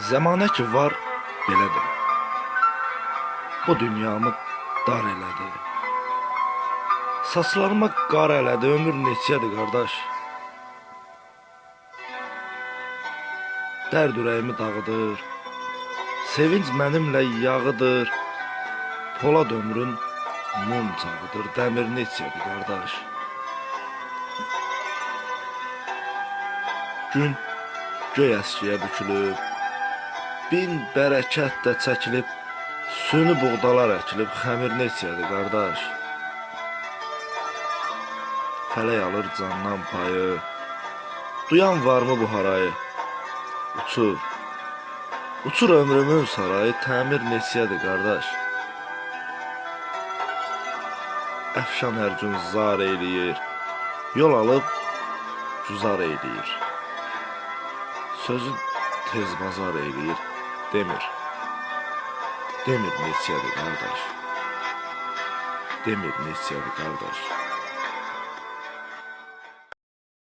Zəmanə ki var, belədir. Bu dünyamı dar elədi. Saçlarıma qar elədi, ömür neçədir qardaş. Dərd ürəyimi dağıdır, sevinç mənimlə yağıdır. Polad ömrün mum çağıdır, dəmir neçədir qardaş. Gün göy əskiyə bükülüb, bin bərəkət də çəkilib, sünü buğdalar əkilib, xəmir neçədir qardaş. Fələk alır candan payı, duyan varmı bu harayı? Uçur, uçur ömrümün sarayı, təmir neçədir qardaş. Əfşan hər gün zar eyləyir, yol alıb güzar eyləyir. Sözü tez bazar eyləyir, demir neçədir qardaş. Demir neçədir qardaş.